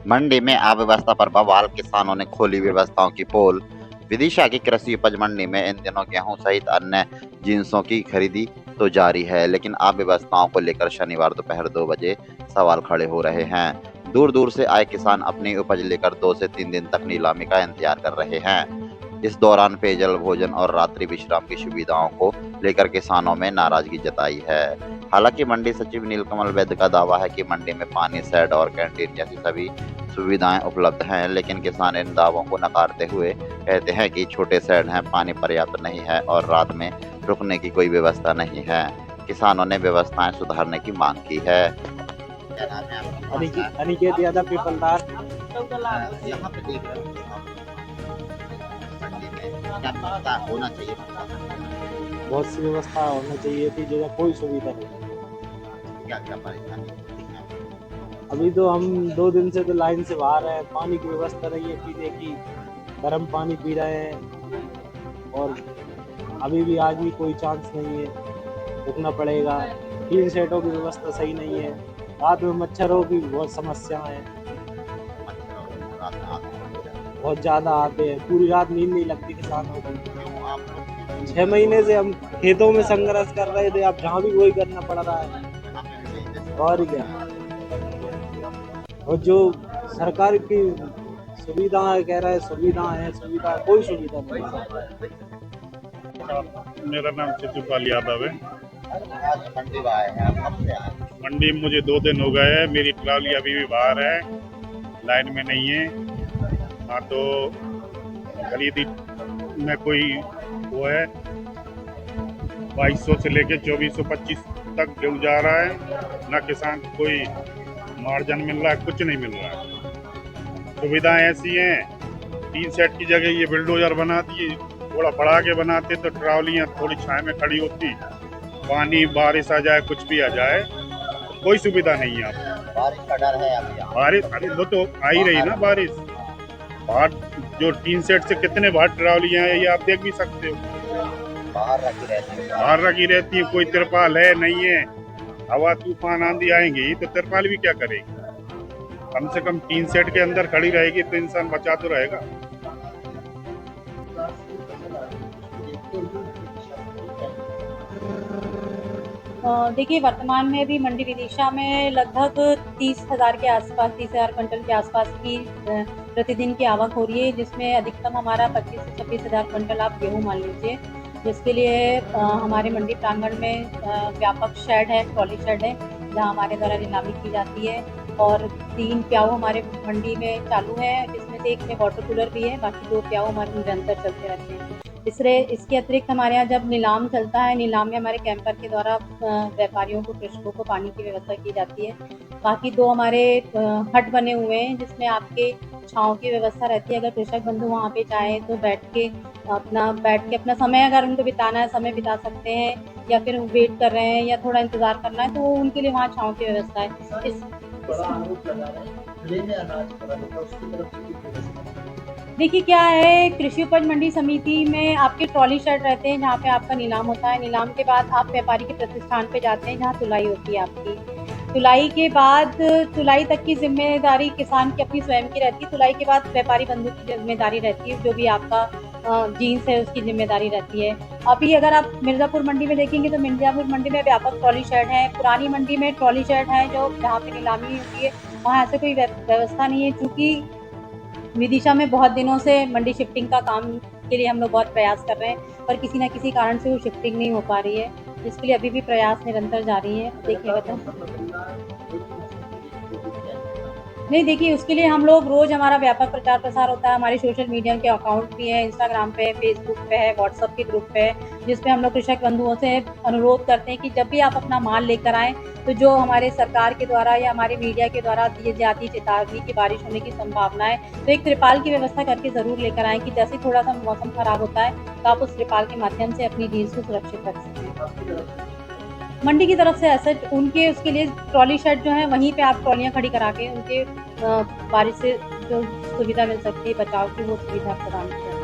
मंडी में अव्यवस्था पर बवाल, किसानों ने खोली व्यवस्थाओं की पोल। विदिशा की कृषि उपज मंडी में इन दिनों गेहूं सहित अन्य जिन्सों की खरीदी तो जारी है, लेकिन अव्यवस्थाओं को लेकर शनिवार दोपहर 2 बजे सवाल खड़े हो रहे हैं। दूर दूर से आए किसान अपनी उपज लेकर 2 से 3 दिन तक नीलामी का इंतजार कर रहे हैं। इस दौरान पेयजल, भोजन और रात्रि विश्राम की सुविधाओं को लेकर किसानों में नाराजगी जताई है। हालांकि मंडी सचिव नीलकमल वैद्य का दावा है कि मंडी में पानी, शेड और कैंटीन जैसी सभी सुविधाएं उपलब्ध हैं, लेकिन किसान इन दावों को नकारते हुए कहते हैं कि छोटे शेड हैं, पानी पर्याप्त नहीं है और रात में रुकने की कोई व्यवस्था नहीं है। किसानों ने व्यवस्थाएं सुधारने की मांग की है। क्या नाम है आपका? अनिकेत यादव पीपलदार। यहाँ पे देख रहे हो आप मंडी में क्या व्यवस्था होना चाहिए? बहुत सी व्यवस्था होना चाहिए थी, जगह कोई सुविधा नहीं। क्या क्या परेशानी होती है? अभी तो हम 2 दिन से तो लाइन से बाहर है, पानी की व्यवस्था नहीं है पीने की, गर्म पानी पी रहे हैं और अभी भी आज भी कोई चांस नहीं है, रुकना पड़ेगा। 3 सेटों की व्यवस्था सही नहीं है, रात में मच्छरों की बहुत समस्या है, बहुत ज़्यादा आते हैं, पूरी रात नींद नहीं लगती किसानों को। 6 महीने से हम खेतों में संघर्ष कर रहे थे, अब जहाँ भी वही करना पड़ रहा है और क्या। और जो सरकार की सुविधाएं कह रहा है, सुविधा कोई सुविधा नहीं है। मेरा नाम चित्रपाल यादव है। आज मंडी में आए हैं, कब से आए? मंडी में मुझे 2 दिन हो गए हैं। मेरी ट्रॉली अभी भी बाहर है, लाइन में नहीं है। ना तो खरीदी में कोई वो है, 2200 से लेके 2425 तक गेहूँ जा रहा है। ना किसान को कोई मार्जिन मिल रहा है, कुछ नहीं मिल रहा है। सुविधाएं ऐसी हैं, 3 सेट की जगह ये बुलडोजर बना दिए, थोड़ा बढ़ा के बनाते तो ट्रॉलियाँ थोड़ी छाया में खड़ी होती। पानी, बारिश आ जाए, कुछ भी आ जाए, तो कोई सुविधा नहीं है। आप बारिश का डर है अभी यहाँ? बारिश अभी तो आ ही रही ना बारिश। बाहर जो 3 सेट से कितने बाहर ट्रॉलियाँ हैं, ये आप देख भी सकते हो। बाहर रखी रहती है। बाहर रखी रहती है, कोई तिरपाल है नहीं है। हवा, तूफान, आंधी आएंगी तो तिरपाल भी क्या करेगी? कम से कम 3 सेट के अंदर खड़ी रहेगी तो इंसान बचा तो रहेगा। देखिए, वर्तमान में भी मंडी विदिशा में लगभग 30,000 के आसपास, 30,000 क्विंटल के आसपास की प्रतिदिन की आवक हो रही है, जिसमें अधिकतम हमारा 25 से 26,000 क्विंटल आप गेहूँ मान लीजिए, जिसके लिए हमारे मंडी प्रांगण में व्यापक शेड है, ट्रॉली शेड है, जहाँ हमारे द्वारा नीलामी की जाती है और 3 प्याऊ हमारे मंडी में चालू है, जिसमें से एक में वाटर कूलर भी है, बाकी 2 प्याऊ हमारे निरंतर चलते रहते हैं। इसके अतिरिक्त हमारे यहाँ जब नीलाम चलता है, नीलाम में हमारे कैंपर के द्वारा व्यापारियों को, कृषकों को पानी की व्यवस्था की जाती है। बाकी 2 हमारे हट बने हुए हैं, जिसमें आपके छाँव की व्यवस्था रहती है। अगर कृषक बंधु वहाँ पे चाहें तो बैठ के अपना समय अगर उनको बिताना है, समय बिता सकते हैं, या फिर वेट कर रहे हैं या थोड़ा इंतज़ार करना है, तो उनके लिए वहाँ छाँव की व्यवस्था है। देखिए, क्या है, कृषि उपज मंडी समिति में आपके ट्रॉली शेड रहते हैं, जहाँ पे आपका नीलाम होता है। नीलाम के बाद आप व्यापारी के प्रतिष्ठान पे जाते हैं, जहाँ तुलाई होती है आपकी। तुलाई के बाद तुलाई तक की जिम्मेदारी किसान की अपनी स्वयं की रहती है। तुलाई के बाद व्यापारी बंधु की जिम्मेदारी रहती है, जो भी आपका जीन्स है उसकी जिम्मेदारी रहती है। अभी अगर आप मिर्ज़ापुर मंडी में देखेंगे तो मिर्ज़ापुर मंडी में व्यापक ट्रॉली शेड है। पुरानी मंडी में ट्रॉली शेड है, जो जहाँ पे नीलामी होती है, वहाँ ऐसे कोई व्यवस्था नहीं है। चूँकि विदिशा में बहुत दिनों से मंडी शिफ्टिंग का काम के लिए हम लोग बहुत प्रयास कर रहे हैं, पर किसी न किसी कारण से वो शिफ्टिंग नहीं हो पा रही है, जिसके लिए अभी भी प्रयास निरंतर जारी है। देखिएगा तो नहीं, देखिए, उसके लिए हम लोग रोज़ हमारा व्यापक प्रचार प्रसार होता है। हमारे सोशल मीडिया के अकाउंट भी हैं, इंस्टाग्राम पे, फेसबुक पे है, व्हाट्सएप के ग्रुप पे है, जिसपे हम लोग कृषक बंधुओं से अनुरोध करते हैं कि जब भी आप अपना माल लेकर आएँ, तो जो हमारे सरकार के द्वारा या हमारे मीडिया के द्वारा दी जाती चेतावनी कि बारिश होने की संभावना है, तो एक त्रिपाल की व्यवस्था करके ज़रूर लेकर आएँ कि जैसे थोड़ा-सा मौसम खराब होता है, तो आप उस त्रिपाल के माध्यम से अपनी जीन्स को सुरक्षित रख सकें। मंडी की तरफ से ऐसे उनके उसके लिए ट्रॉली शेड जो है, वहीं पे आप ट्रॉलियाँ खड़ी करा के उनके बारिश से जो सुविधा मिल सकती है बचाव की, वो सुविधा प्रदान की जाती है।